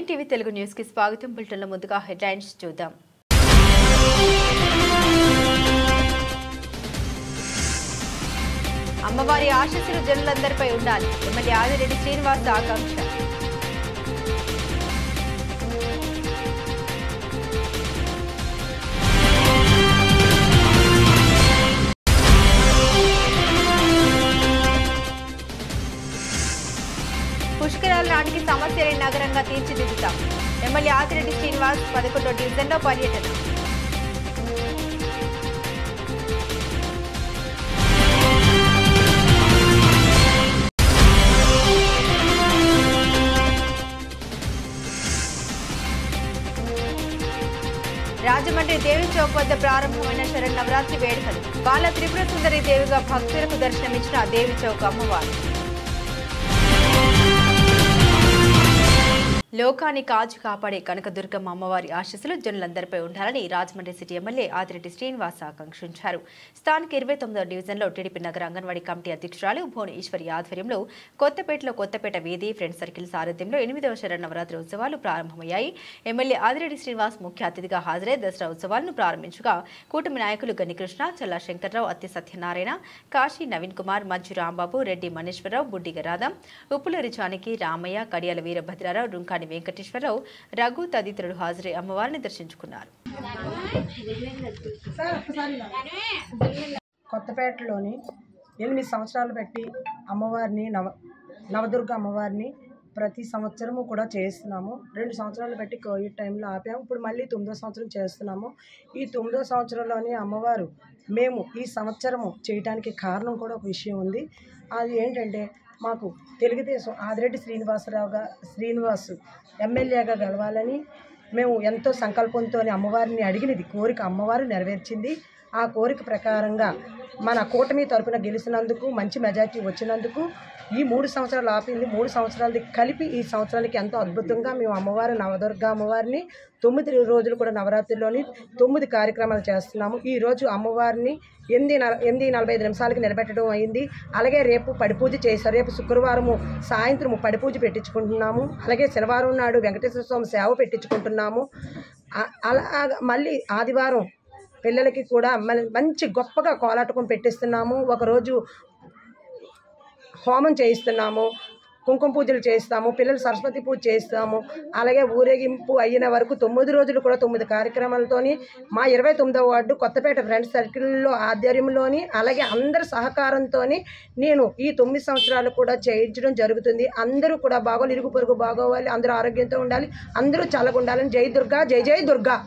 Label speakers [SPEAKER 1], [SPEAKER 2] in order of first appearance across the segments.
[SPEAKER 1] TV Telugu news కి స్వాగతం. బులెటిన్ల ముందుగా హెడ్లైన్స్ చూద్దాం. అమ్మవారి ఆశీస్సులు జనులందరిపై ఉండాలి. ఎమ్మెల్యే ఆదిరెడ్డి శ్రీనివాస్ ఆకాంక్ష. పుష్కరాల నాటికి సమస్యలేని నగరంగా తీర్చిదిద్దుతాం. ఎమ్మెల్యే ఆదిరెడ్డి శ్రీనివాస్ 11వ డివిజన్లో పర్యటన. రాజమండ్రి దేవి చౌక్ వద్ద ప్రారంభమైన శరన్నవరాత్రి వేడుకలు. బాల త్రిపుర సుందరి దేవిగా భక్తులకు దర్శనమిచ్చిన దేవి చౌక్ అమ్మవారు. లోకాన్ని కాచు కాపాడే కనకదుర్గమ్మ అమ్మవారి ఆశీస్సులు జనులందరిపై ఉండాలని రాజమండ్రి సిటీ ఎమ్మెల్యే ఆదిరెడ్డి శ్రీనివాస్ ఆకాంక్షించారు. స్థానిక 29వ డివిజన్లో టీడీపీ నగర అంగన్వాడీ కమిటీ అధ్యక్షురాలు భువన ఈశ్వరి ఆధ్వర్యంలో కొత్తపేటలో కొత్తపేట వీధి ఫ్రెండ్ సర్కిల్ సారథ్యంలో 8వ శరన్నవరాత్రి ఉత్సవాలు ప్రారంభమయ్యాయి. ఎమ్మెల్యే ఆదిరెడ్డి శ్రీనివాస్ ముఖ్య అతిథిగా హాజరై దసరా ఉత్సవాలను ప్రారంభించగా కూటమి నాయకులు గనికృష్ణ, చల్లా శంకర్రావు, అత్తి సత్యనారాయణ, కాశీ నవీన్ కుమార్, మంచు రాంబాబు, రెడ్డి మనీశ్వరరావు, బుడ్డిగ రాధం, ఉప్పులూరి జానకి, రామయ్య, కడియాల వీరభద్రారావు, రుంకాని వెంకటేశ్వరరావు, రఘు తదితరులు హాజరై అమ్మవారిని దర్శించుకున్నారు.
[SPEAKER 2] కొత్తపేటలోని 8 సంవత్సరాలు పెట్టి అమ్మవారిని నవదుర్గ అమ్మవారిని ప్రతి సంవత్సరము కూడా చేస్తున్నాము. 2 సంవత్సరాలు పెట్టి కోవిడ్ టైంలో ఆపాము. ఇప్పుడు మళ్ళీ 9వ సంవత్సరం చేస్తున్నాము. ఈ 9వ సంవత్సరంలోని అమ్మవారు మేము ఈ సంవత్సరము చేయడానికి కారణం కూడా ఒక విషయం ఉంది. అది ఏంటంటే మాకు తెలుగుదేశం ఆదిరెడ్డి శ్రీనివాసు ఎమ్మెల్యేగా గెలవాలని మేము ఎంతో సంకల్పంతో అమ్మవారిని అడిగినది కోరిక అమ్మవారు నెరవేర్చింది. ఆ కోరిక ప్రకారంగా మన కూటమి తరపున గెలిచినందుకు, మంచి మెజార్టీ వచ్చినందుకు ఈ 3 సంవత్సరాలు ఆపింది 3 సంవత్సరాలది కలిపి ఈ సంవత్సరాలకి ఎంతో అద్భుతంగా మేము అమ్మవారి నవదుర్గ అమ్మవారిని 9 రోజులు కూడా నవరాత్రిలోని 9 కార్యక్రమాలు చేస్తున్నాము. ఈరోజు అమ్మవారిని 8:45 నిలబెట్టడం అయింది. అలాగే రేపు పడిపూజ చేశారు. రేపు శుక్రవారము సాయంత్రం పడిపూజ పెట్టించుకుంటున్నాము. అలాగే శనివారం నాడు వెంకటేశ్వర స్వామి సేవ పెట్టించుకుంటున్నాము. అలా మళ్ళీ ఆదివారం పిల్లలకి కూడా మంచి గొప్పగా కోలాటకం పెట్టిస్తున్నాము. ఒకరోజు హోమం చేయిస్తున్నాము, కుంకుమ పూజలు చేస్తాము, పిల్లలు సరస్వతి పూజ చేస్తాము. అలాగే ఊరేగింపు అయిన వరకు 9 రోజులు కూడా 9 కార్యక్రమాలతోని మా 29వ వార్డు కొత్తపేట ఫ్రెండ్స్ సర్కిల్లో ఆధ్వర్యంలోని అలాగే అందరి సహకారంతో నేను ఈ 9 సంవత్సరాలు కూడా చేయించడం జరుగుతుంది. అందరూ కూడా బాగోవాలి, ఇరుగు పొరుగు బాగోవాలి, అందరూ ఆరోగ్యంతో ఉండాలి, అందరూ చల్లగా ఉండాలని జై దుర్గా, జై జై దుర్గా.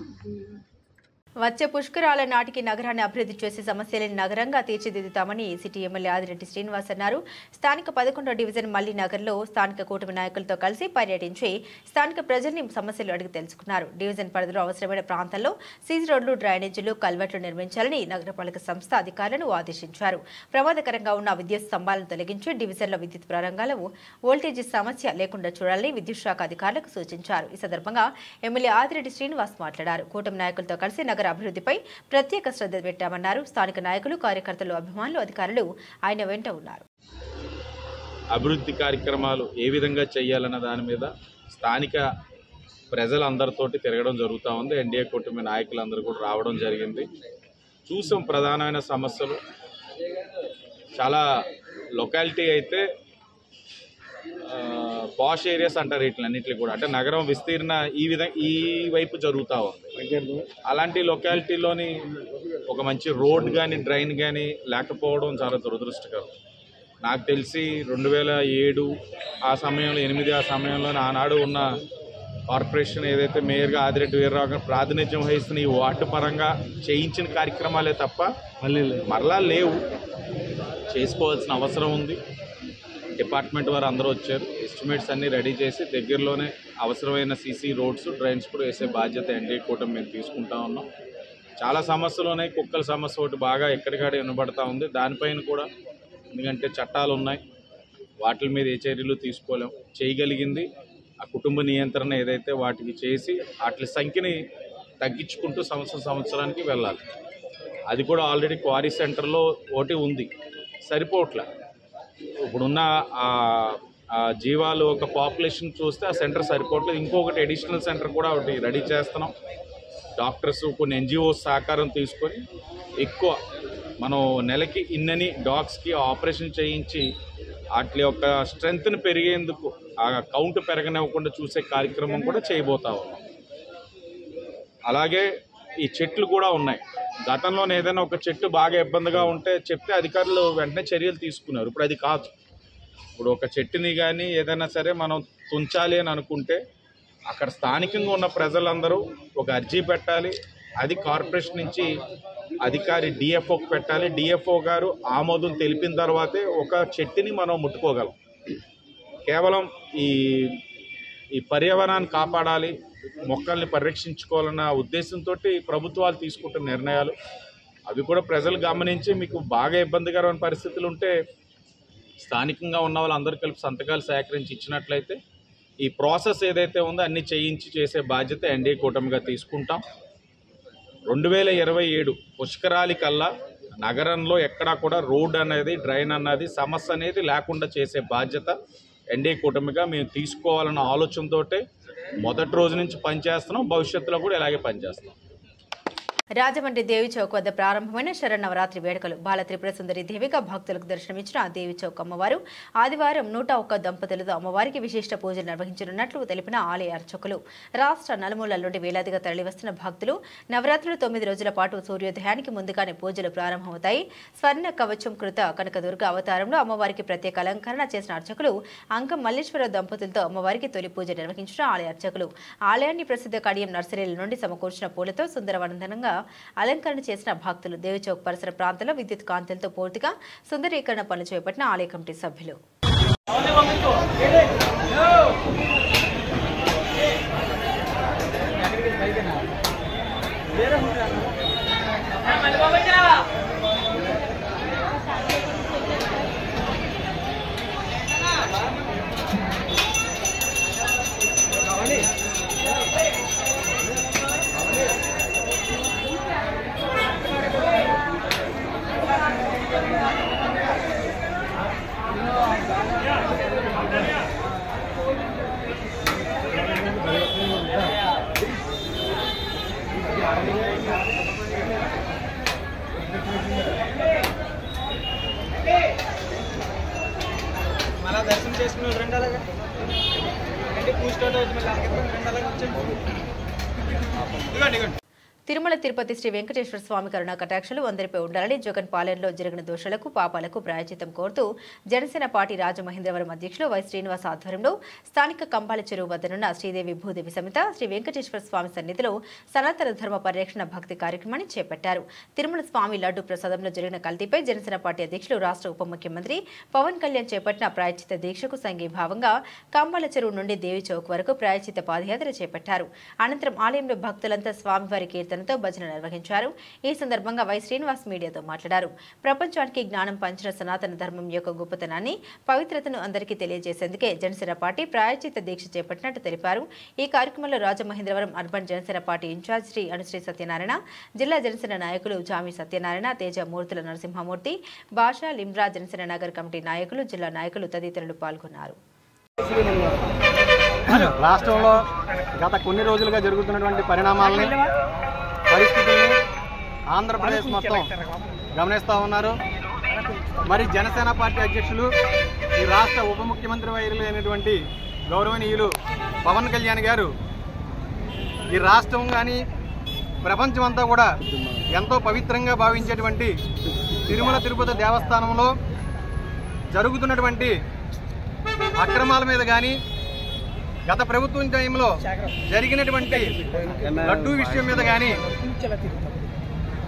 [SPEAKER 1] వచ్చే పుష్కరాల నాటికి నగరాన్ని అభివృద్ధి చేసి సమస్యలేని నగరంగా తీర్చిదిద్దుతామని సిటీ ఎమ్మెల్యే ఆదిరెడ్డి శ్రీనివాస్ అన్నారు. స్థానిక 11వ డివిజన్ మల్లి నగర్లో స్థానిక కూటమి నాయకులతో కలిసి పర్యటించి స్థానిక ప్రజల్ని సమస్యలు అడిగి తెలుసుకున్నారు. డివిజన్ పరిధిలో అవసరమైన ప్రాంతాల్లో సీసీ రోడ్లు, డ్రైనేజీలు, కల్వర్ట్లు నిర్మించాలని నగరపాలక సంస్థ అధికారులను ఆదేశించారు. ప్రమాదకరంగా ఉన్న విద్యుత్ స్తంభాలను తొలగించి డివిజన్లో విద్యుత్ ప్రారంభాల వోల్టేజీ సమస్య లేకుండా చూడాలని విద్యుత్ శాఖ అధికారులకు సూచించారు. ఈ సందర్భంగా ఎమ్మెల్యే ఆదిరెడ్డి శ్రీనివాస్ మాట్లాడారు. కూటమి నాయకులతో కలిసి నగర అభివృద్ధిపై ప్రత్యేక శ్రద్ధ పెట్టామన్నారు. స్థానిక నాయకులు, కార్యకర్తలు, అభిమానులు, అధికారులు ఆయన వెంట ఉన్నారు.
[SPEAKER 3] అభివృద్ధి కార్యక్రమాలు ఏ విధంగా చేయాలన్న దాని మీద స్థానిక ప్రజలందరితోటి తిరగడం జరుగుతూ ఉంది. ఎన్డీఏ కూటమి నాయకులందరూ కూడా రావడం జరిగింది. చూసాం ప్రధానమైన సమస్యలు చాలా లొకాలిటీ అయితే పాష్ ఏరియాస్ అంటారు వీటిలన్నింటినీ కూడా, అంటే నగరం విస్తీర్ణ ఈ వైపు జరుగుతూ ఉంది. అలాంటి లొకాలిటీలోని ఒక మంచి రోడ్ కానీ డ్రైన్ కానీ లేకపోవడం చాలా దురదృష్టకరం. నాకు తెలిసి 2007 ఆ సమయంలో 8 ఆ సమయంలోనే ఆనాడు ఉన్న కార్పొరేషన్ ఏదైతే మేయర్గా ఆదిరెడ్డి వీర్రావు గారు ప్రాతినిధ్యం వహిస్తున్న ఈ వార్డు పరంగా చేయించిన కార్యక్రమాలే తప్ప మరలా లేవు. చేసుకోవాల్సిన అవసరం ఉంది. డిపార్ట్మెంట్ వారు అందరూ వచ్చారు. ఎస్టిమేట్స్ అన్నీ రెడీ చేసి దగ్గరలోనే అవసరమైన సీసీ రోడ్స్, డ్రైన్స్ కూడా వేసే బాధ్యత ఎన్డీఏ కూటమి మేము తీసుకుంటా ఉన్నాం. చాలా సమస్యలు ఉన్నాయి. కుక్కల సమస్య ఒకటి బాగా ఎక్కడికాడ వినబడతా ఉంది. దానిపైన కూడా ఎందుకంటే చట్టాలు ఉన్నాయి, వాటి మీద ఏ చర్యలు తీసుకోలేం. చేయగలిగింది ఆ కుటుంబ నియంత్రణ ఏదైతే వాటికి చేసి వాటి సంఖ్యని తగ్గించుకుంటూ సంవత్సరానికి వెళ్ళాలి. అది కూడా ఆల్రెడీ క్వారీ సెంటర్లో ఒకటి ఉంది, సరిపోవట్లే. ఇప్పుడున్న జీవాలు ఒక పాపులేషన్ చూస్తే ఆ సెంటర్ సరిపోవట్లేదు. ఇంకొకటి అడిషనల్ సెంటర్ కూడా ఒకటి రెడీ చేస్తున్నాం. డాక్టర్స్ కొన్ని NGOs సహకారం తీసుకొని ఎక్కువ మనం నెలకి ఇన్నని డాగ్స్కి ఆపరేషన్ చేయించి వాటి యొక్క స్ట్రెంగ్త్ని పెరిగేందుకు ఆ కౌంట్ పెరగనివ్వకుండా చూసే కార్యక్రమం కూడా చేయబోతా ఉన్నాం. అలాగే ఈ చెట్లు కూడా ఉన్నాయి. గతంలో ఏదైనా ఒక చెట్టు బాగా ఇబ్బందిగా ఉంటే చెప్తే అధికారులు వెంటనే చర్యలు తీసుకున్నారు. ఇప్పుడు అది కాదు. ఇప్పుడు ఒక చెట్టుని కానీ ఏదైనా సరే మనం తుంచాలి అని అనుకుంటే అక్కడ స్థానికంగా ఉన్న ప్రజలందరూ ఒక అర్జీ పెట్టాలి. అది కార్పొరేషన్ నుంచి అధికారి DFOకి పెట్టాలి. DFO గారు ఆమోదం తెలిపిన తర్వాతే ఒక చెట్టుని మనం ముట్టుకోగలం. కేవలం ఈ పర్యావరణాన్ని కాపాడాలి, మొక్కల్ని పరిరక్షించుకోవాలన్న ఉద్దేశంతో ప్రభుత్వాలు తీసుకుంటున్న నిర్ణయాలు అవి కూడా ప్రజలు గమనించి మీకు బాగా ఇబ్బందికరమైన పరిస్థితులు ఉంటే స్థానికంగా ఉన్న వాళ్ళందరూ కలిపి సంతకాలు సేకరించి ఇచ్చినట్లయితే ఈ ప్రాసెస్ ఏదైతే ఉందో అన్నీ చేయించి చేసే బాధ్యత NDA కూటమిగా తీసుకుంటాం. 2027 పుష్కరాలి కల్లా నగరంలో ఎక్కడా కూడా రోడ్ అనేది, డ్రైన్ అన్నది సమస్య అనేది లేకుండా చేసే బాధ్యత NDA కూటమిగా మేము తీసుకోవాలన్న ఆలోచనతోటే మొదటి రోజు నుంచి పనిచేస్తున్నాం. భవిష్యత్తులో కూడా ఇలాగే పనిచేస్తాం.
[SPEAKER 1] రాజమండ్రి దేవి చౌక్ వద్ద ప్రారంభమైన శరన్నవరాత్రి వేడుకలు బాల త్రిపుర సుందరి దేవిగా భక్తులకు దర్శనమిచ్చిన దేవి చౌక్ అమ్మవారు ఆదివారం 101 దంపతులతో అమ్మవారికి విశిష్ట పూజలు నిర్వహించనున్నట్లు తెలిపిన ఆలయ అర్చకులు. రాష్ట్ర నలుమూలల నుండి వేలాదిగా తరలివస్తున్న భక్తులు నవరాత్రులు 9 రోజుల పాటు సూర్యోదయానికి ముందుగానే పూజలు ప్రారంభమవుతాయి. స్వర్ణ కవచం కృత కనకదుర్గ అవతారంలో అమ్మవారికి ప్రత్యేక అలంకరణ చేసిన అర్చకులు అంకం మల్లేశ్వర దంపతులతో అమ్మవారికి తొలి పూజ నిర్వహించిన ఆలయ అర్చకులు ఆలయాన్ని ప్రసిద్ధ కడియం నర్సరీల నుండి సమకూర్చిన పూలతో సుందరవనందనంగా అలంకరణ చేసిన భక్తులు. దేవిచౌక్ పరిసర ప్రాంతాల్లో విద్యుత్ కాంతులతో పూర్తిగా సుందరీకరణ పనులు చేపట్టిన ఆలయ కమిటీ సభ్యులు.
[SPEAKER 4] మళ్ళా దర్శనం చేసుకుని 2 అలాగా అంటే పూజ స్టార్ట్ అవుతుంది. మళ్ళీ 2 అలాగా వచ్చాను.
[SPEAKER 1] తిరుమల తిరుపతి శ్రీ వెంకటేశ్వర స్వామి కరుణా కటాక్షలు అందరిపై ఉండాలని జగన్ పాలనలో జరిగిన దోషాలకు పాపాలకు ప్రాయచితం కోరుతూ జనసేన పార్టీ రాజమహేంద్రవరం అధ్యక్షులు వై శ్రీనివాస్ ఆధ్వర్యంలో స్థానిక కంబాల చెరువు వద్దనున్న శ్రీదేవి భూదేవి సమేత శ్రీ వెంకటేశ్వర స్వామి సన్నిధిలో సనాతన ధర్మ పరిరక్షణ భక్తి కార్యక్రమాన్ని చేపట్టారు. తిరుమల స్వామి లడ్డు ప్రసాదంలో జరిగిన కల్తీపై జనసేన పార్టీ అధ్యక్షులు రాష్ట్ర ఉప ముఖ్యమంత్రి పవన్ కళ్యాణ్ చేపట్టిన ప్రాయచిత దీక్షకు సంఘీభావంగా కంబాల చెరువు నుండి దేవి చౌక్ వరకు ప్రాయచిత పాదయాత్ర చేపట్టారు. అనంతరం ఆలయంలో భక్తులంతా స్వామివారి కీర్తనతో భజన నిర్వహించారు. ఈ సందర్భంగా వై శ్రీనివాస్ మీడియాతో మాట్లాడారు. ప్రపంచానికి జ్ఞానం పంచిన సనాతన ధర్మం యొక్క గొప్పతనాన్ని, పవిత్రతను అందరికీ తెలియజేసేందుకే జనసేన పార్టీ ప్రాయచిత దీక్ష చేపట్టినట్టు తెలిపారు. ఈ కార్యక్రమంలో Rajamahendravaram urban Janasena party in charge Shri Anushri Satyanarayana, జిల్లా జనసేన నాయకులు జామి సత్యనారాయణ, తేజ మూర్తుల నరసింహమూర్తి, భాషా లిమ్రా జనసేన నగర్ కమిటీ నాయకులు, జిల్లా నాయకులు తదితరులు పాల్గొన్నారు.
[SPEAKER 5] రాష్ట్రంలో గత కొన్ని రోజులుగా జరుగుతున్నటువంటి పరిణామాలని, పరిస్థితుల్ని ఆంధ్రప్రదేశ్ మొత్తం గమనిస్తూ ఉన్నారు. మరి జనసేన పార్టీ అధ్యక్షులు, ఈ రాష్ట్ర ఉప ముఖ్యమంత్రి అయినటువంటి గౌరవనీయులు పవన్ కళ్యాణ్ గారు ఈ రాష్ట్రం కానీ ప్రపంచం అంతా కూడా ఎంతో పవిత్రంగా భావించేటువంటి తిరుమల తిరుపతి దేవస్థానంలో జరుగుతున్నటువంటి అక్రమాల మీద కానీ, గత ప్రభుత్వం టైంలో జరిగినటువంటి లడ్డూ విషయం మీద కానీ,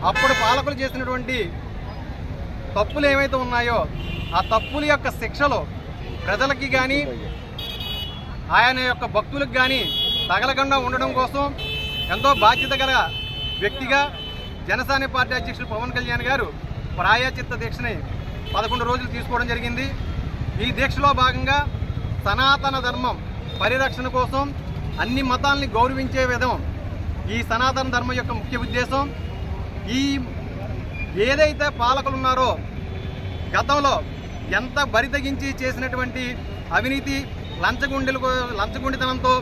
[SPEAKER 5] అప్పుడు పాలకులు చేసినటువంటి తప్పులు ఏవైతే ఉన్నాయో ఆ తప్పుల యొక్క శిక్షలు ప్రజలకి కానీ ఆయన యొక్క భక్తులకు కానీ తగలకుండా ఉండడం కోసం ఎంతో బాధ్యత గల వ్యక్తిగా జనసేన పార్టీ అధ్యక్షులు పవన్ కళ్యాణ్ గారు ప్రాయచిత్త దీక్షని 11 రోజులు తీసుకోవడం జరిగింది. ఈ దీక్షలో భాగంగా సనాతన ధర్మం పరిరక్షణ కోసం అన్ని మతాల్ని గౌరవించే విధం ఈ సనాతన ధర్మం యొక్క ముఖ్య ఉద్దేశం. ఈ ఏదైతే పాలకులు ఉన్నారో గతంలో ఎంత బరితెగించి చేసినటువంటి అవినీతి లంచగొండితనంతో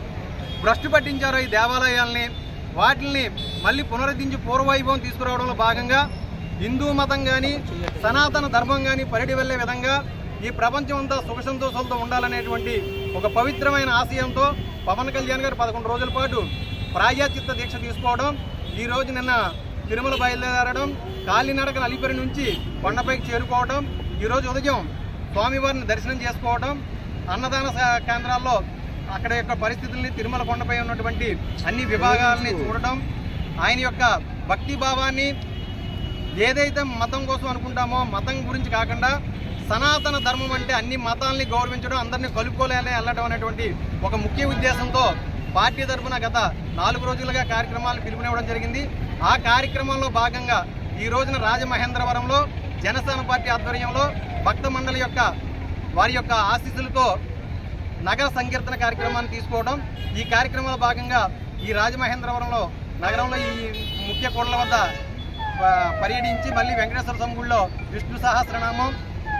[SPEAKER 5] భ్రష్టు పట్టించారో ఈ దేవాలయాల్ని, వాటిని మళ్ళీ పునరుద్ధరించి పూర్వవైభవం తీసుకురావడంలో భాగంగా హిందూ మతం కానీ సనాతన ధర్మం కానీ పరిడి వెళ్లే విధంగా ఈ ప్రపంచం అంతా సుఖ సంతోషాలతో ఉండాలనేటువంటి ఒక పవిత్రమైన ఆశయంతో పవన్ కళ్యాణ్ గారు 11 రోజుల పాటు ప్రాయశ్చిత్త దీక్ష తీసుకోవడం, ఈ రోజు నిన్న తిరుమల బయలుదేరడం, కాలినడకన అలిపిరి నుంచి కొండపైకి చేరుకోవడం, ఈరోజు ఉదయం స్వామివారిని దర్శనం చేసుకోవడం, అన్నదాన కేంద్రాల్లో అక్కడ యొక్క పరిస్థితుల్ని, తిరుమల కొండపై ఉన్నటువంటి అన్ని విభాగాలని చూడడం, ఆయన యొక్క భక్తి భావాన్ని ఏదైతే మతం కోసం అనుకుంటామో మతం గురించి కాకుండా సనాతన ధర్మం అంటే అన్ని మతాలని గౌరవించడం, అందరినీ కలుపుకోలేని వెళ్ళడం అనేటువంటి ఒక ముఖ్య ఉద్దేశంతో పార్టీ తరఫున గత 4 రోజులుగా కార్యక్రమాలు పిలుపునివ్వడం జరిగింది. ఆ కార్యక్రమంలో భాగంగా ఈ రోజున రాజమహేంద్రవరంలో జనసేన పార్టీ ఆధ్వర్యంలో భక్త మండలి యొక్క వారి యొక్క ఆశీస్సులతో నగర సంకీర్తన కార్యక్రమాన్ని తీసుకోవడం, ఈ కార్యక్రమంలో భాగంగా ఈ రాజమహేంద్రవరంలో నగరంలో ఈ ముఖ్య కూడల వద్ద పర్యటించి మళ్ళీ వెంకటేశ్వర స్వామి గుడిలో విష్ణు సహస్రనామం,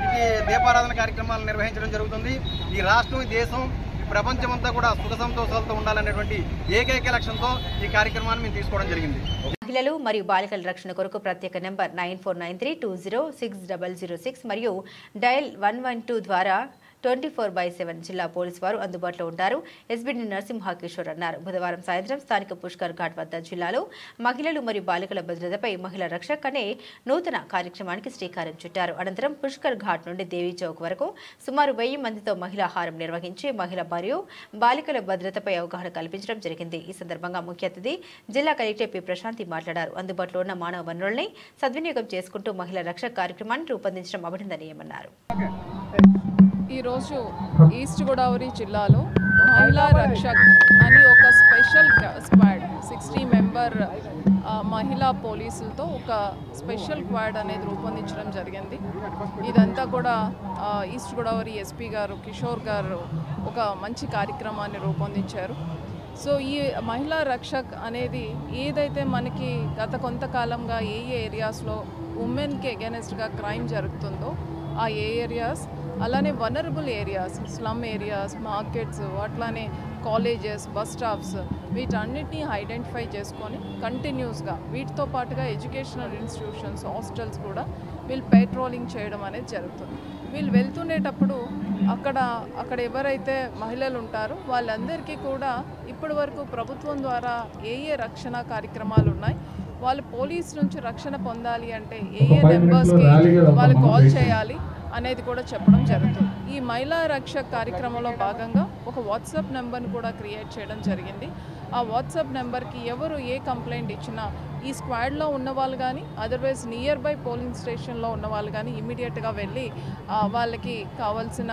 [SPEAKER 5] ఇది దీపారాధన కార్యక్రమాలు నిర్వహించడం జరుగుతుంది. ఈ రాష్ట్రం, ఈ దేశం, ఈ ప్రపంచం అంతా కూడా సుఖ సంతోషాలతో ఉండాలనేటువంటి ఏకైక లక్ష్యంతో ఈ కార్యక్రమాన్ని మేము తీసుకోవడం జరిగింది.
[SPEAKER 1] మహిళలు మరియు బాలికల రక్షణ కొరకు ప్రత్యేక నెంబర్ 9493206006 మరియు డయల్ 112 ద్వారా 24/7 జిల్లా పోలీసు వారు అందుబాటులో ఉంటారు. ఎస్బీడీ నరసింహకిషోర్ అన్నారు. బుధవారం సాయంత్రం స్థానిక పుష్కర్ ఘాట్ వద్ద జిల్లాలో మహిళలు మరియు బాలికల భద్రతపై మహిళా రక్షక్ అనే నూతన కార్యక్రమానికి శ్రీకారం చుట్టారు. అనంతరం పుష్కర్ ఘాట్ నుండి దేవీ చౌక్ వరకు సుమారు 1000 మందితో మహిళా హారం నిర్వహించి మహిళ మరియు బాలికల భద్రతపై అవగాహన కల్పించడం జరిగింది. ఈ సందర్భంగా ముఖ్య అతిథి జిల్లా కలెక్టర్ పి ప్రశాంతి మాట్లాడారు. అందుబాటులో ఉన్న మానవ వనరుల్ని సద్వినియోగం చేసుకుంటూ మహిళా రక్షక్ కార్యక్రమాన్ని రూపొందించడం అభినందనీయమన్నారు.
[SPEAKER 6] ఈరోజు ఈస్ట్ గోదావరి జిల్లాలో మహిళా రక్షక్ అని ఒక స్పెషల్ స్క్వాడ్ 60 మెంబర్ మహిళా పోలీసులతో ఒక స్పెషల్ స్క్వాడ్ అనేది రూపొందించడం జరిగింది. ఇదంతా కూడా ఈస్ట్ గోదావరి ఎస్పీ గారు కిషోర్ గారు ఒక మంచి కార్యక్రమాన్ని రూపొందించారు. సో ఈ మహిళా రక్షక్ అనేది ఏదైతే మనకి గత కొంతకాలంగా ఏ ఏరియాస్లో ఉమెన్కి అగెనెస్ట్గా క్రైమ్ జరుగుతుందో ఆ ఏరియాస్, అలానే vulnerable areas, slum areas, markets, అట్లానే కాలేజెస్, బస్ స్టాప్స్, వీటన్నిటినీ ఐడెంటిఫై చేసుకొని కంటిన్యూస్గా వీటితో పాటుగా ఎడ్యుకేషనల్ ఇన్స్టిట్యూషన్స్, హాస్టల్స్ కూడా వీళ్ళు పెట్రోలింగ్ చేయడం అనేది జరుగుతుంది. వీళ్ళు వెళ్తుండేటప్పుడు అక్కడ ఎవరైతే మహిళలు ఉంటారో వాళ్ళందరికీ కూడా ఇప్పటి వరకు ప్రభుత్వం ద్వారా ఏ రక్షణ కార్యక్రమాలు ఉన్నాయి, వాళ్ళు పోలీస్ నుంచి రక్షణ పొందాలి అంటే ఏ నెంబర్స్కి వాళ్ళు కాల్ చేయాలి అనేది కూడా చెప్పడం జరుగుతుంది. ఈ మహిళా రక్షక్ కార్యక్రమంలో భాగంగా ఒక వాట్సాప్ నెంబర్ని కూడా క్రియేట్ చేయడం జరిగింది. ఆ వాట్సాప్ నెంబర్కి ఎవరు ఏ కంప్లైంట్ ఇచ్చినా ఈ స్క్వాడ్లో ఉన్నవాళ్ళు కానీ అదర్వైజ్ నియర్ బై పోలింగ్ స్టేషన్లో ఉన్నవాళ్ళు కానీ ఇమీడియట్గా వెళ్ళి వాళ్ళకి కావాల్సిన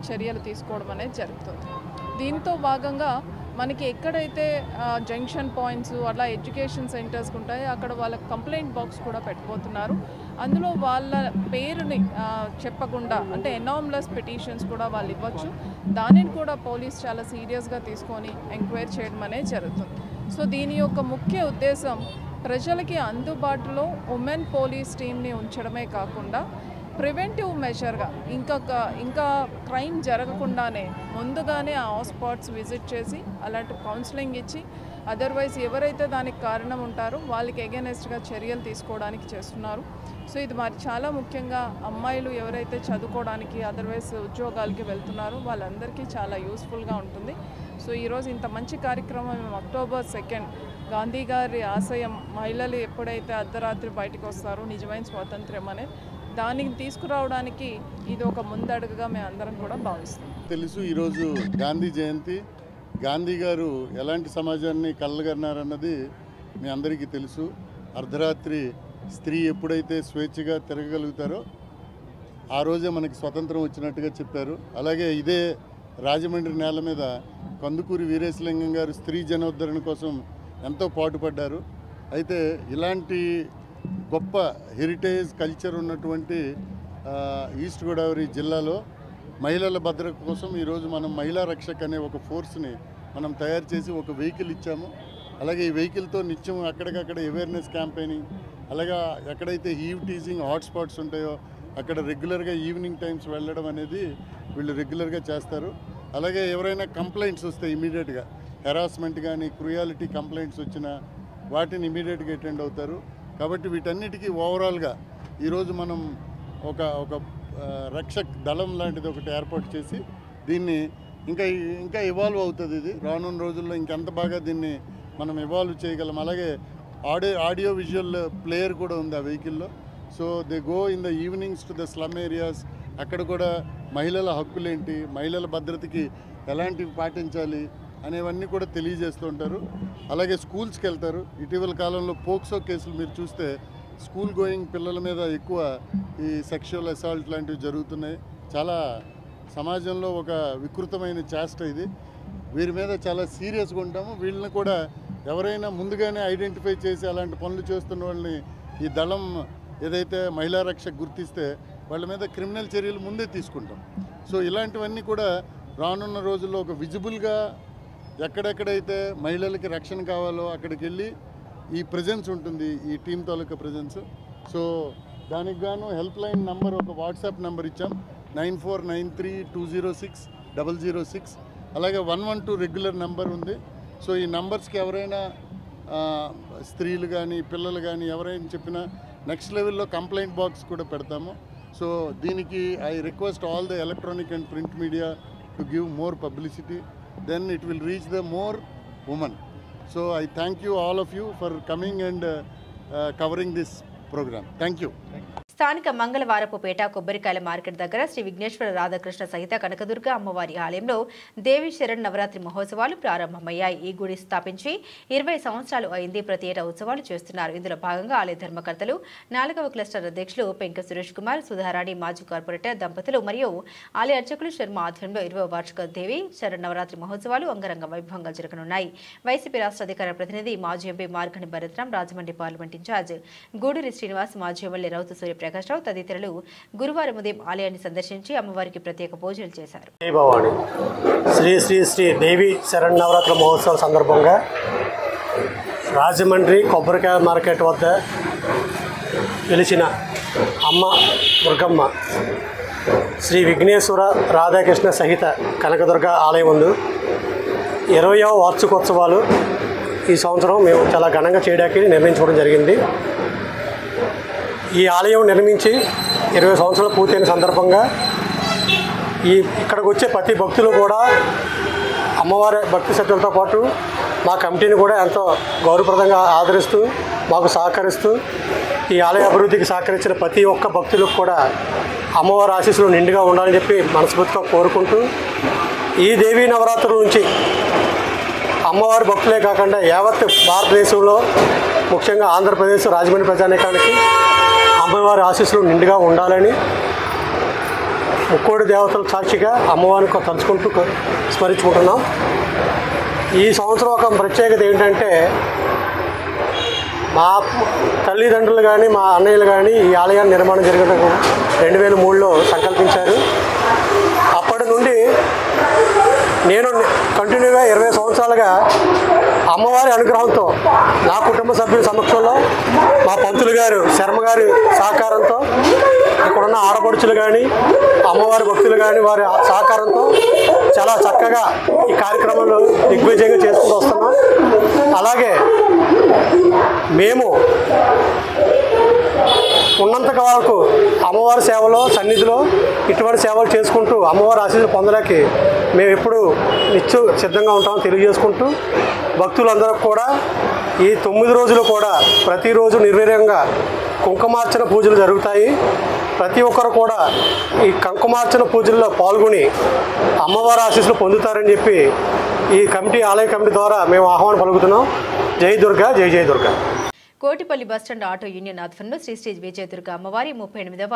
[SPEAKER 6] చర్యలు తీసుకోవడం అనేది జరుగుతుంది. దీంతో భాగంగా మనకి ఎక్కడైతే జంక్షన్ పాయింట్స్ అట్లా ఎడ్యుకేషన్ సెంటర్స్ ఉంటాయో అక్కడ వాళ్ళ కంప్లైంట్ బాక్స్ కూడా పెట్టిపోతున్నారు. అందులో వాళ్ళ పేరుని చెప్పకుండా అంటే ఎనామలస్ పిటిషన్స్ కూడా వాళ్ళు ఇవ్వచ్చు. దానిని కూడా పోలీస్ చాలా సీరియస్గా తీసుకొని ఎంక్వైరీ చేయడం అనేది జరుగుతుంది. సో దీని యొక్క ముఖ్య ఉద్దేశం ప్రజలకి అందుబాటులో ఉమెన్ పోలీస్ టీమ్ని ఉంచడమే కాకుండా ప్రివెంటివ్ మెజర్గా ఇంకా క్రైమ్ జరగకుండానే ముందుగానే ఆ హాట్స్పాట్స్ విజిట్ చేసి అలాంటి కౌన్సిలింగ్ ఇచ్చి అదర్వైజ్ ఎవరైతే దానికి కారణం ఉంటారో వాళ్ళకి ఎగెనెస్ట్గా చర్యలు తీసుకోవడానికి చేస్తున్నారు. సో ఇది మరి చాలా ముఖ్యంగా అమ్మాయిలు ఎవరైతే చదువుకోవడానికి అదర్వైజ్ ఉద్యోగాలకి వెళ్తున్నారో వాళ్ళందరికీ చాలా యూస్ఫుల్గా ఉంటుంది. సో ఈరోజు ఇంత మంచి కార్యక్రమం మేము October 2 గాంధీ గారి ఆశయం మహిళలు ఎప్పుడైతే అర్ధరాత్రి బయటకు వస్తారో నిజమైన స్వాతంత్ర్యం అనేది దానికి తీసుకురావడానికి ఇది ఒక ముందడుగుగా మేము అందరం కూడా భావిస్తాం.
[SPEAKER 7] తెలుసు ఈరోజు గాంధీ జయంతి, గాంధీ గారు ఎలాంటి సమాజాన్ని కలగన్నారన్నది మీ అందరికీ తెలుసు. అర్ధరాత్రి స్త్రీ ఎప్పుడైతే స్వేచ్ఛగా తిరగగలుగుతారో ఆ రోజే మనకి స్వతంత్రం వచ్చినట్టుగా చెప్పారు. అలాగే ఇదే రాజమండ్రి నేల మీద కందుకూరి వీరేశలింగం గారు స్త్రీ జనోద్ధరణ కోసం ఎంతో పాటుపడ్డారు. అయితే ఇలాంటి గొప్ప హెరిటేజ్ కల్చర్ ఉన్నటువంటి ఈస్ట్ గోదావరి జిల్లాలో మహిళల భద్రత కోసం ఈరోజు మనం మహిళా రక్షక్ అనే ఒక ఫోర్స్ని మనం తయారు చేసి ఒక వెహికల్ ఇచ్చాము. అలాగే ఈ వెహికల్తో నిత్యం అక్కడికక్కడ అవేర్నెస్ క్యాంపెయినింగ్, అలాగే ఎక్కడైతే ఈవ్ టీజింగ్ హాట్స్పాట్స్ ఉంటాయో అక్కడ రెగ్యులర్గా ఈవినింగ్ టైమ్స్ వెళ్ళడం అనేది వీళ్ళు రెగ్యులర్గా చేస్తారు. అలాగే ఎవరైనా కంప్లైంట్స్ వస్తే ఇమీడియట్గా హెరాస్మెంట్ కానీ క్రూయాలిటీ కంప్లైంట్స్ వచ్చినా వాటిని ఇమీడియట్గా అటెండ్ అవుతారు. కాబట్టి వీటన్నిటికీ ఓవరాల్గా ఈరోజు మనం ఒక రక్షక్ దళం లాంటిది ఒకటి ఏర్పాటు చేసి దీన్ని ఇంకా ఇవాల్వ్ అవుతుంది. ఇది రానున్న రోజుల్లో ఇంకెంత బాగా దీన్ని మనం ఇవాల్వ్ చేయగలం. అలాగే ఆడియో విజువల్ ప్లేయర్ కూడా ఉంది ఆ వెహికల్లో. So they go in the evenings to the slum areas. అక్కడ కూడా మహిళల హక్కులేంటి, మహిళల భద్రతకి ఎలాంటివి పాటించాలి అనేవన్నీ కూడా తెలియజేస్తూ ఉంటారు. అలాగే స్కూల్స్కి వెళ్తారు. ఇటీవల కాలంలో పోక్సో కేసులు మీరు చూస్తే స్కూల్ గోయింగ్ పిల్లల మీద ఎక్కువ ఈ సెక్షువల్ అసాల్ట్ లాంటివి జరుగుతున్నాయి. చాలా సమాజంలో ఒక వికృతమైన చేష్ట ఇది. వీరి మీద చాలా సీరియస్గా ఉంటాము. వీళ్ళని కూడా ఎవరైనా ముందుగానే ఐడెంటిఫై చేసి అలాంటి పనులు చేస్తున్న వాళ్ళని ఈ దళం ఏదైతే మహిళా రక్ష గుర్తిస్తే వాళ్ళ మీద క్రిమినల్ చర్యలు ముందే తీసుకుంటాం. సో ఇలాంటివన్నీ కూడా రానున్న రోజుల్లో ఒక విజిబుల్గా ఎక్కడెక్కడైతే మహిళలకి రక్షణ కావాలో అక్కడికి వెళ్ళి ఈ ప్రెజెన్స్ ఉంటుంది, ఈ టీం తాలూకా ప్రెజెన్స్. సో దానికి గాను హెల్ప్ లైన్ నంబర్, ఒక వాట్సాప్ నెంబర్ ఇచ్చాం 9493206006. అలాగే 112 రెగ్యులర్ నెంబర్ ఉంది. సో ఈ నంబర్స్కి ఎవరైనా స్త్రీలు కానీ పిల్లలు కానీ ఎవరైనా చెప్పినా నెక్స్ట్ లెవెల్లో కంప్లైంట్ బాక్స్ కూడా పెడతాము. సో దీనికి I request all the electronic and print media to give more publicity, then it will reach the more women. So I thank you all of you for coming and covering this program. Thank you.
[SPEAKER 1] స్థానిక మంగళవారపుపేట కొబ్బరికాయల market దగ్గర శ్రీ విఘ్నేశ్వర రాధాకృష్ణ సహిత కనకదుర్గ అమ్మవారి ఆలయంలో దేవి శరణ్ నవరాత్రి మహోత్సవాలు ప్రారంభమయ్యాయి. ఈ గుడి స్థాపించి 20 సంవత్సరాలు అయింది. ప్రతి ఏటా ఉత్సవాలు చేస్తున్నారు. ఇందులో భాగంగా ఆలయ ధర్మకర్తలు 4వ క్లస్టర్ అధ్యక్షులు పెంక సురేష్ కుమార్, సుధారాణి, మాజీ కార్పొరేటర్ దంపతులు మరియు ఆలయ అర్చకులు శర్మ ఆధ్వర్యంలో 20వ వార్షిక దేవి శరణ్ నవరాత్రి మహోత్సవాలు అంగరంగ వైభవంగా జరగనున్నాయి. వైసీపీ రాష్ట్ర అధికార ప్రతినిధి మాజీ MP Margani Bharatram, Rajahmundry parliament in charge Guduri Srinivas, మాజీ ఎమ్మెల్యే రౌతు సూర్యప్రకాశ్ రావు తదితరులు గురువారం ఉదయం ఆలయాన్ని సందర్శించి అమ్మవారికి ప్రత్యేక పూజలు చేశారు.
[SPEAKER 8] శ్రీ శ్రీ శ్రీ దేవి శరణ్ నవరాత్రి మహోత్సవం సందర్భంగా రాజమండ్రి కొబ్బరికాయ మార్కెట్ వద్ద వెలిసిన అమ్మ దుర్గమ్మ శ్రీ విఘ్నేశ్వర రాధాకృష్ణ సహిత కనకదుర్గ ఆలయం ముందు 20వ వార్షికోత్సవాలు ఈ సంవత్సరం మేము చాలా ఘనంగా చేయడానికి నిర్ణయించుకోవడం జరిగింది. ఈ ఆలయం నిర్మించి 20 సంవత్సరాలు పూర్తయిన సందర్భంగా ఇక్కడికి వచ్చే ప్రతి భక్తులు కూడా అమ్మవారి భక్తి శ్రద్ధలతో పాటు మా కమిటీని కూడా ఎంతో గౌరవప్రదంగా ఆదరిస్తూ మాకు సహకరిస్తూ ఈ ఆలయ అభివృద్ధికి సహకరించిన ప్రతి ఒక్క భక్తులకు కూడా అమ్మవారి ఆశీస్సులు నిండుగా ఉండాలని చెప్పి మనస్ఫూర్తిగా కోరుకుంటూ ఈ దేవీ నవరాత్రుల నుంచి అమ్మవారి భక్తులే కాకుండా యావత్ భారతదేశంలో ముఖ్యంగా ఆంధ్రప్రదేశ్ రాజమండ్రి ప్రజానీకానికి అమ్మవారి ఆశీస్సులు నిండుగా ఉండాలని ముక్కోడి దేవతల సాక్షిగా అమ్మవారిని తలుచుకుంటూ స్మరించుకుంటున్నాం. ఈ సంవత్సరం ఒక ప్రత్యేకత ఏంటంటే మా తల్లిదండ్రులు కానీ మా అన్నయ్యలు కానీ ఈ ఆలయాన్ని నిర్మాణం జరిగిన 2003లో సంకల్పించారు. అప్పటి నుండి నేను కంటిన్యూగా 20 సంవత్సరాలుగా అమ్మవారి అనుగ్రహంతో నా కుటుంబ సభ్యుల సమక్షంలో మా పంతులు గారు శర్మ గారి సహకారంతో ఇక్కడున్న ఆడపడుచులు కానీ అమ్మవారి భక్తులు కానీ వారి సహకారంతో చాలా చక్కగా ఈ కార్యక్రమాలు దిగ్విజయంగా చేసుకుంటూ వస్తున్నాం. అలాగే మేము ఉన్నంత వరకు అమ్మవారి సేవలో సన్నిధిలో ఇటువంటి సేవలు చేసుకుంటూ అమ్మవారి ఆశీస్సులు పొందడానికి మేము ఎప్పుడు నిత్యం సిద్ధంగా ఉంటామని తెలియజేసుకుంటూ భక్తులందరూ కూడా ఈ 9 రోజులు కూడా ప్రతిరోజు నిర్వీర్యంగా కుంకుమార్చన పూజలు జరుగుతాయి. ప్రతి ఒక్కరు కూడా ఈ కుంకుమార్చన పూజల్లో పాల్గొని అమ్మవారి ఆశీస్సులు పొందుతారని చెప్పి ఈ కమిటీ ఆలయ కమిటీ ద్వారా మేము ఆహ్వానం పలుకుతున్నాం. జై దుర్గా, జై జై Durga.
[SPEAKER 1] Kotipalli bus stand auto union ఆధ్వర్యంలో శ్రీ శ్రీ విజయదుర్గ అమ్మవారి 38వ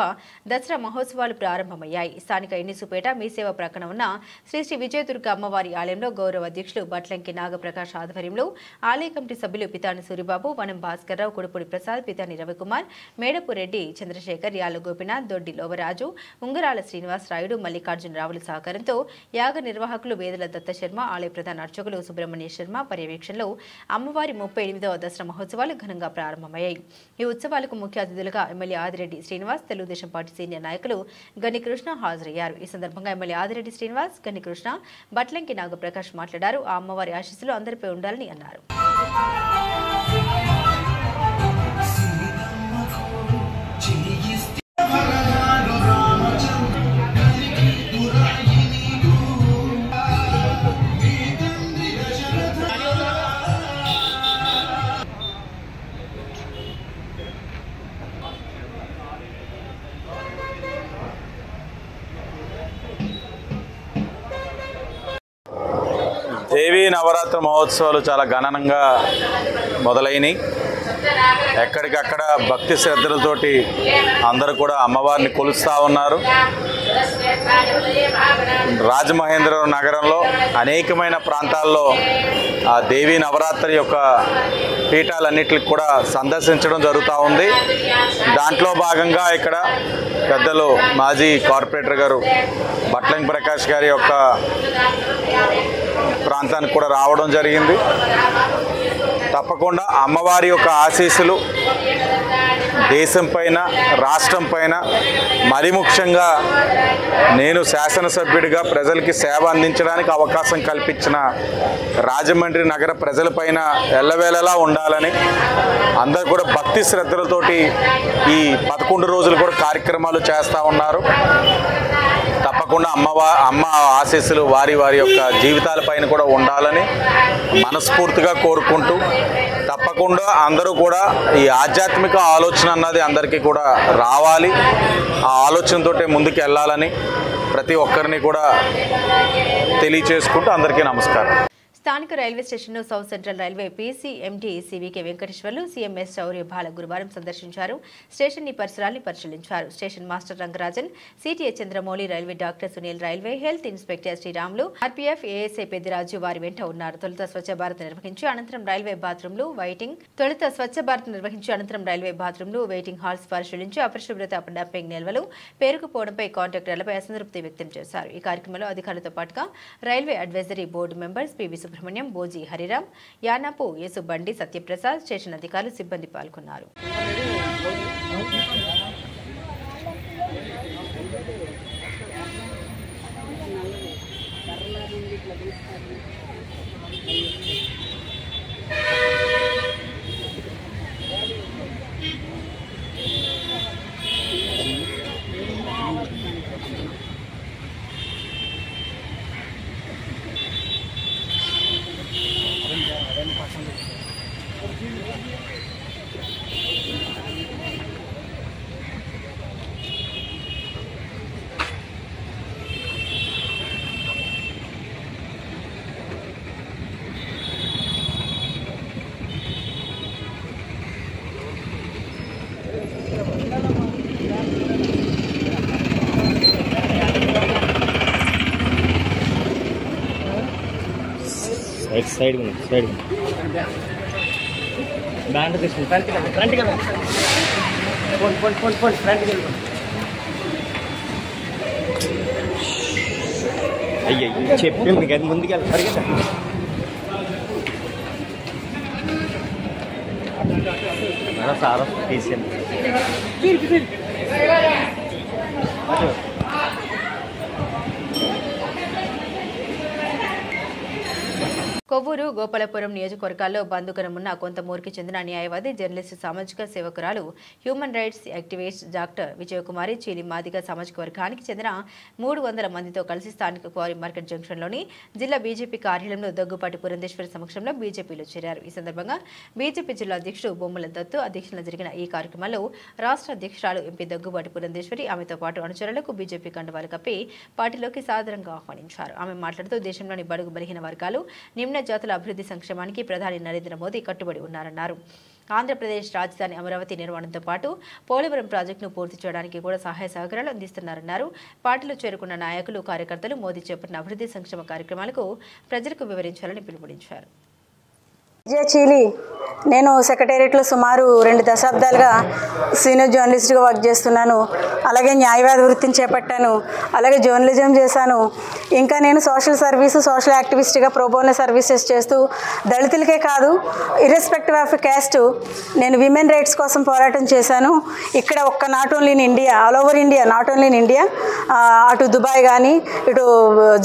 [SPEAKER 1] దసరా మహోత్సవాలు ప్రారంభమయ్యాయి. స్థానిక ఎన్నిసుపేట మీసేవ ప్రక్కన ఉన్న శ్రీ శ్రీ విజయదుర్గ అమ్మవారి ఆలయంలో గౌరవ అధ్యక్షులు బట్లంకి నాగప్రకాష్ ఆధ్వర్యంలో ఆలయ కమిటీ సభ్యులు పితాని సూరిబాబు, వనం భాస్కర్రావు, కుడుపూడి ప్రసాద్, పితాని రవికుమార్, మేడపు రెడ్డి, చంద్రశేఖర్, యాల గోపినాథ్, దొడ్డి లోవరాజు, ఉంగరాల శ్రీనివాస్ రాయుడు, మల్లికార్జున రావుల సహకారంతో యాగ నిర్వాహకులు వేదల దత్త శర్మ, ఆలయ ప్రధాన అర్చకులు సుబ్రహ్మణ్య శర్మ పర్యవేక్షణలో అమ్మవారి 38వ దసరా మహోత్సవాలు ఘనంగా ప్రారంభమయ్యాయి. ఈ ఉత్సవాలకు ముఖ్య అతిథులుగా MLA Adireddy Srinivas, Telugu Desam party senior నాయకులు గని కృష్ణ హాజరయ్యారు. ఈ సందర్భంగా ఎమ్మెల్యే ఆదిరెడ్డి శ్రీనివాస్, గని కృష్ణ, బట్లంకి నాగప్రకాష్ మాట్లాడారు. ఆ అమ్మవారి ఆశీస్సులు అందరిపై ఉండాలని అన్నారు.
[SPEAKER 3] దేవీ నవరాత్రి మహోత్సవాలు చాలా ఘనంగా మొదలైనవి. ఎక్కడికక్కడ భక్తి శ్రద్ధలతోటి అందరూ కూడా అమ్మవారిని కొలుస్తూ ఉన్నారు. రాజమహేంద్రవరం నగరంలో అనేకమైన ప్రాంతాల్లో ఆ దేవీ నవరాత్రి యొక్క పీఠాలన్నిటికి కూడా సందర్శించడం జరుగుతూ ఉంది. దాంట్లో భాగంగా ఇక్కడ పెద్దలు మాజీ కార్పొరేటర్ గారు బట్లంకి ప్రకాష్ గారి యొక్క ప్రాంతానికి కూడా రావడం జరిగింది. తప్పకుండా అమ్మవారి యొక్క ఆశీస్సులు దేశం పైన, రాష్ట్రం పైన, మరి ముఖ్యంగా నేను శాసనసభ్యుడిగా ప్రజలకి సేవ అందించడానికి అవకాశం కల్పించిన రాజమండ్రి నగర ప్రజలపైన ఎల్లవేళలా ఉండాలని అందరూ కూడా భక్తి శ్రద్ధలతోటి ఈ 11 రోజులు కూడా కార్యక్రమాలు చేస్తూ ఉన్నారు. తప్పకుండా అమ్మ ఆశీస్సులు వారి యొక్క జీవితాలపైన కూడా ఉండాలని మనస్ఫూర్తిగా కోరుకుంటూ, తప్పకుండా అందరూ కూడా ఈ ఆధ్యాత్మిక ఆలోచన అన్నది అందరికీ కూడా రావాలి. ఆ ఆలోచనతోటే ముందుకు వెళ్ళాలని ప్రతి ఒక్కరిని కూడా తెలియచేసుకుంటూ అందరికీ నమస్కారం.
[SPEAKER 1] స్థానిక రైల్వే స్టేషన్ను South Central Railway PC MD CVK Venkateswarlu, CMS Shaurya Bala గురువారం సందర్శించారు. స్టేషన్ పరిసరాల్ని పరిశీలించారు. Station master Rangarajan, CTA Chandramouli, railway doctor Sunil, railway health inspector Sriramulu, RPF ASI Peddiraju వారి వెంట ఉన్నారు. తొలుత స్వచ్ఛ భారత్ నిర్వహించి అనంతరం రైల్వే బాత్రూంలు వెయిటింగ్ హాల్స్ పరిశీలించి అపరిశుభ్రత, డంపింగ్ నిల్వలు పేరుకుపోవడంపై కాంట్రాక్టర్లపై అసంతృప్తి వ్యక్తం చేశారు. ఈ కార్యక్రమంలో అధికారులతో పాటుగా railway advisory board members PV Subrahmanyam, Boji Hariram, Yanapu Yesu Bandi, Satyaprasad, station అధికారులు, సిబ్బంది పాల్గొన్నారు.
[SPEAKER 9] సైడ్ బ్యాండ్ తీసుకుని ఫ్రంట్ కదా ఫోన్ ఫ్రంట్ అయ్యో చెప్పింది కదా ముందుకెళ్ళి పరిగెత్త మేడం సార్ తీసేయండి.
[SPEAKER 1] కొవ్వూరు, గోపాలపురం నియోజకవర్గాల్లో బంధుకరమున్న కొంతమూరికి చెందిన న్యాయవాది, జర్నలిస్టు, సామాజిక సేవకురాలు, human rights activist doctor Vijayakumari Cheeli Madiga సామాజిక వర్గానికి చెందిన 300 మందితో కలిసి స్థానిక క్వారీ మార్కెట్ జంక్షన్లోని జిల్లా బీజేపీ కార్యాలయంలో దగ్గుపాటి పురంధేశ్వరి సమక్షంలో బీజేపీలో చేరారు. ఈ సందర్భంగా బీజేపీ జిల్లా అధ్యక్షుడు బొమ్మల దత్తు అధ్యక్షతన జరిగిన ఈ కార్యక్రమంలో రాష్ట్ర అధ్యక్షురాలు ఎంపీ దగ్గుబాటి పురంధేశ్వరి, ఆమెతో పాటు అనుచరులకు బీజేపీ కండువాలు కప్పి పార్టీలోకి సాదరంగా ఆహ్వానించారు. ఆమె మాట్లాడుతూ దేశంలోని బడుగు బలహీన వర్గాలు, నిమ్న జాతుల అభివృద్ధి సంక్షేమానికి ప్రధాని నరేంద్ర మోదీ కట్టుబడి ఉన్నారన్నారు. ఆంధ్రప్రదేశ్ రాజధాని అమరావతి నిర్మాణంతో పాటు పోలవరం ప్రాజెక్టును పూర్తి చేయడానికి కూడా సహాయ సహకారాలు అందిస్తున్నారన్నారు. పార్టీలో చేరుకున్న నాయకులు, కార్యకర్తలు మోదీ చేపట్టిన అభివృద్ధి సంక్షేమ కార్యక్రమాలకు ప్రజలకు వివరించాలని పిలుపునిచ్చారు.
[SPEAKER 10] చీలి నేను సెక్రటేరియట్లో సుమారు 2 దశాబ్దాలుగా సీనియర్ జర్నలిస్ట్గా వర్క్ చేస్తున్నాను. అలాగే న్యాయవాద వృత్తిని చేపట్టాను. అలాగే జర్నలిజం చేశాను. ఇంకా నేను సోషల్ యాక్టివిస్ట్గా ప్రోబోనో సర్వీసెస్ చేస్తూ దళితులకే కాదు, ఇర్రెస్పెక్టివ్ ఆఫ్ క్యాస్ట్ నేను విమెన్ రైట్స్ కోసం పోరాటం చేశాను. ఇక్కడ not only in India, all over India, not only in India, అటు దుబాయ్ కానీ, ఇటు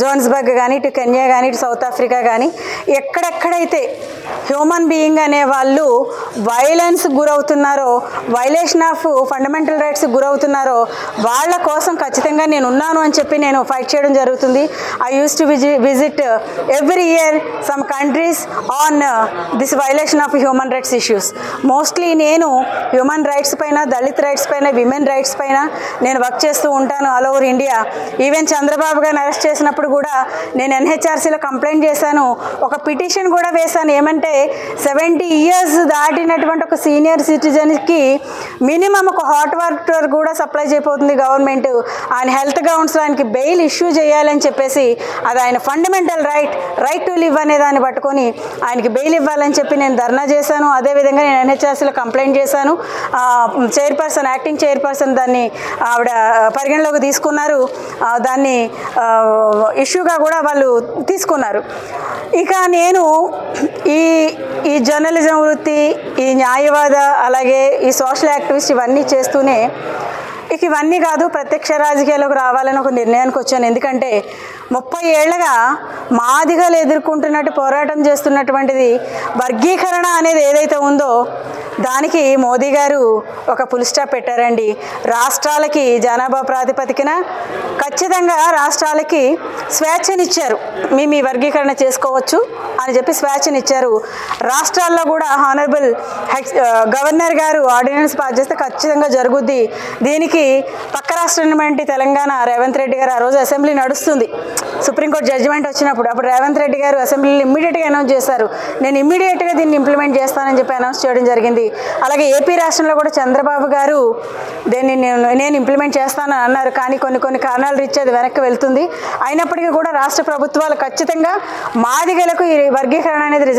[SPEAKER 10] జోహాన్స్బర్గ్ కానీ, ఇటు కెన్యా కానీ, ఇటు సౌత్ ఆఫ్రికా కానీ, ఎక్కడెక్కడైతే హ్యూమన్ బీయింగ్ అనే వాళ్ళు వైలెన్స్ గురవుతున్నారో, వైలేషన్ ఆఫ్ ఫండమెంటల్ రైట్స్ గురవుతున్నారో వాళ్ళ కోసం ఖచ్చితంగా నేను ఉన్నాను అని చెప్పి నేను ఫైట్ చేయడం జరుగుతుంది. I use to visit every year some countries on this violation of human rights issues. Mostly నేను హ్యూమన్ రైట్స్ పైన, దళిత్ రైట్స్ పైన, విమెన్ రైట్స్ పైన నేను వర్క్ చేస్తూ ఉంటాను all over India. Even Chandrababu గారిని అరెస్ట్ చేసినప్పుడు కూడా నేను NHRCలో కంప్లైంట్ చేశాను, ఒక పిటిషన్ కూడా వేశాను. ఏమంటే 70 years దాటినటువంటి ఒక సీనియర్ సిటిజన్కి మినిమం ఒక హాట్ వాటర్ కూడా సప్లై చేయబోతుంది గవర్నమెంట్, ఆయన హెల్త్ గ్రౌండ్స్లో ఆయనకి బెయిల్ ఇష్యూ చేయాలని చెప్పేసి, అది ఆయన ఫండమెంటల్ రైట్ టు లివ్ అనే దాన్ని పట్టుకొని ఆయనకి బెయిల్ ఇవ్వాలని చెప్పి నేను ధర్నా చేశాను. అదేవిధంగా నేను NHRCలో కంప్లైంట్ చేశాను. యాక్టింగ్ చైర్పర్సన్ దాన్ని ఆవిడ పరిగణలోకి తీసుకున్నారు, దాన్ని ఇష్యూగా కూడా వాళ్ళు తీసుకున్నారు. ఇక నేను ఈ జర్నలిజం వృత్తి, ఈ న్యాయవాద, అలాగే ఈ సోషల్ యాక్టివిస్ట్ ఇవన్నీ చేస్తూనే ఇవన్నీ కాదు, ప్రత్యక్ష రాజకీయాలకు రావాలని ఒక నిర్ణయానికి వచ్చాను. ఎందుకంటే 30 ఏళ్లుగా మాదిగలు ఎదుర్కొంటున్నట్టు పోరాటం చేస్తున్నటువంటిది వర్గీకరణ అనేది ఏదైతే ఉందో దానికి మోదీ గారు ఒక ఫుల్ స్టాప్ పెట్టారండి. రాష్ట్రాలకి జనాభా ప్రాతిపదికన ఖచ్చితంగా రాష్ట్రాలకి స్వేచ్ఛనిచ్చారు, మీ వర్గీకరణ చేసుకోవచ్చు అని చెప్పి స్వేచ్ఛనిచ్చారు. రాష్ట్రాల్లో కూడా హానరబుల్ గవర్నర్ గారు ఆర్డినెన్స్ పాస్ చేస్తే ఖచ్చితంగా జరుగుద్ది. దీనికి పక్క రాష్ట్రం తెలంగాణ రేవంత్ రెడ్డి గారు ఆ రోజు అసెంబ్లీ నడుస్తుంది, సుప్రీంకోర్టు జడ్జిమెంట్ వచ్చినప్పుడు అప్పుడు రేవంత్ రెడ్డి గారు అసెంబ్లీలో ఇమ్మీడియట్గా అనౌన్స్ చేశారు, నేను ఇమ్మీడియట్గా దీన్ని ఇంప్లిమెంట్ చేస్తానని చెప్పి అనౌన్స్ చేయడం జరిగింది. అలాగే ఏపీ రాష్ట్రంలో కూడా చంద్రబాబు గారు దీన్ని నేను ఇంప్లిమెంట్ చేస్తానని అన్నారు. కానీ కొన్ని కారణాలు రీత్యా అది వెనక్కి వెళ్తుంది. అయినప్పటికీ కూడా రాష్ట్ర ప్రభుత్వాలు ఖచ్చితంగా మాదిగలకు ఈ వర్గీకరణ అనేది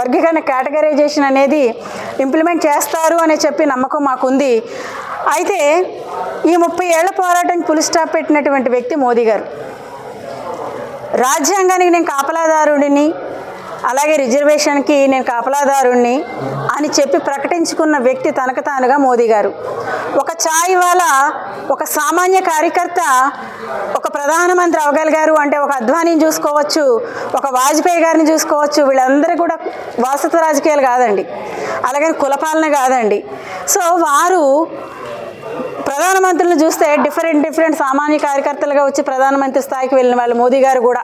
[SPEAKER 10] వర్గీకరణ కేటగరైజేషన్ అనేది ఇంప్లిమెంట్ చేస్తారు అని చెప్పి నమ్మకం మాకుంది. అయితే ఈ 30 ఏళ్ల పోరాటానికి ఫుల్ స్టాప్ పెట్టినటువంటి వ్యక్తి మోదీ గారు. రాజ్యాంగానికి నేను కాపలాదారుడిని, అలాగే రిజర్వేషన్కి నేను కాపలాదారుణ్ణి అని చెప్పి ప్రకటించుకున్న వ్యక్తి తనకు తానుగా మోదీ గారు. ఒక ఛాయ్ వాలా, ఒక సామాన్య కార్యకర్త ఒక ప్రధానమంత్రి అవ్వగలిగారు అంటే ఒక అద్వానీని చూసుకోవచ్చు, ఒక వాజ్పేయి గారిని చూసుకోవచ్చు. వీళ్ళందరూ కూడా వారసత్వ రాజకీయాలు కాదండి, అలాగే కులపాలన కాదండి. సో వారు ప్రధానమంత్రులను చూస్తే డిఫరెంట్ సామాన్య కార్యకర్తలుగా వచ్చి ప్రధానమంత్రి స్థాయికి వెళ్ళిన వాళ్ళు మోదీ గారు కూడా.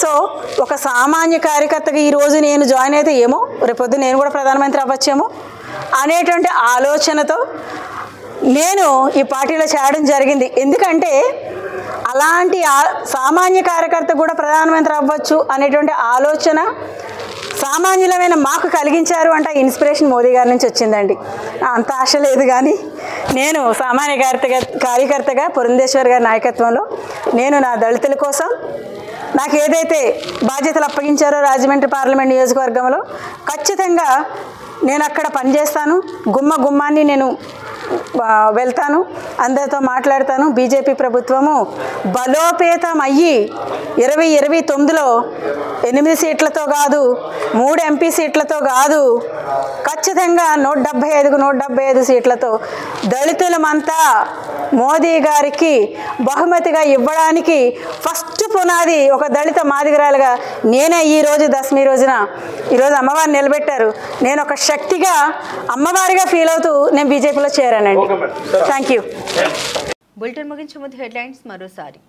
[SPEAKER 10] సో ఒక సామాన్య కార్యకర్తగా ఈరోజు నేను జాయిన్ అయితే ఏమో రేపొద్దు నేను కూడా ప్రధానమంత్రి అవ్వచ్చేమో అనేటువంటి ఆలోచనతో నేను ఈ పార్టీలో చేరడం జరిగింది. ఎందుకంటే అలాంటి సామాన్య కార్యకర్త కూడా ప్రధానమంత్రి అవ్వచ్చు అనేటువంటి ఆలోచన సామాన్యులమైన మాకు కలిగించారు అంటే ఇన్స్పిరేషన్ మోదీ గారి నుంచి వచ్చిందండి. అంత ఆశ లేదు, కానీ నేను సామాన్య కార్యకర్తగా పురంధేశ్వర్ గారి నాయకత్వంలో నేను నా దళితుల కోసం నాకు ఏదైతే బాధ్యతలు అప్పగించారో రాజమండ్రి పార్లమెంట్ నియోజకవర్గంలో ఖచ్చితంగా నేను అక్కడ పనిచేస్తాను. గుమ్మాన్ని నేను వెళ్తాను, అందరితో మాట్లాడతాను. బీజేపీ ప్రభుత్వము బలోపేతం అయ్యి 2029లో 8 సీట్లతో కాదు, 3 ఎంపీ సీట్లతో కాదు, ఖచ్చితంగా 175 సీట్లతో దళితులమంతా మోదీ గారికి బహుమతిగా ఇవ్వడానికి ఫస్ట్ పునాది ఒక దళిత మాదిగరాలుగా నేనే ఈరోజు దశమి రోజున ఈరోజు అమ్మవారిని నిలబెట్టారు. నేను ఒక శక్తిగా అమ్మవారిగా ఫీల్ అవుతూ నేను బీజేపీలో చేరానండి. Thank you.
[SPEAKER 1] బులెటిన్ ముగించే ముందు హెడ్లైన్స్ మరోసారి.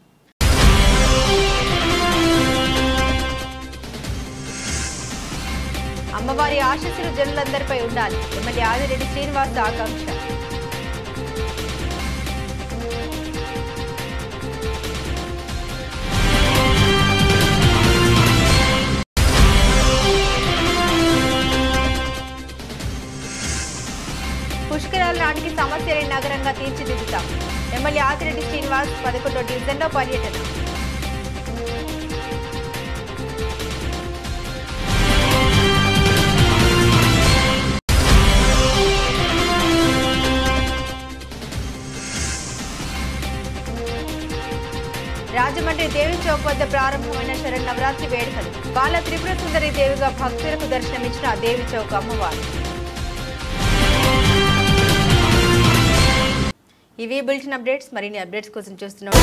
[SPEAKER 1] అమ్మవారి ఆశీస్సులు జనులందరిపై ఉండాలి, ఎమ్మెల్యే ఆదిరెడ్డి శ్రీనివాస్ ఆకాంక్ష. పుష్కరాల నాటికి సమస్యలేని నగరంగా తీర్చిదిద్దుతాం, ఎమ్మెల్యే ఆదిరెడ్డి శ్రీనివాస్ 11వ డివిజన్లో పర్యటన. చౌక్ వద్ద ప్రారంభమైన శరన్నవరాత్రి వేడుకలు బాల త్రిపుర సుందరి దేవిగా భక్తులకు దర్శనమిచ్చిన దేవి చౌక్ అమ్మవారు. ఇవి బులెటిన్ అప్డేట్స్. మరిన్ని అప్డేట్స్ కోసం చూస్తున్నాం.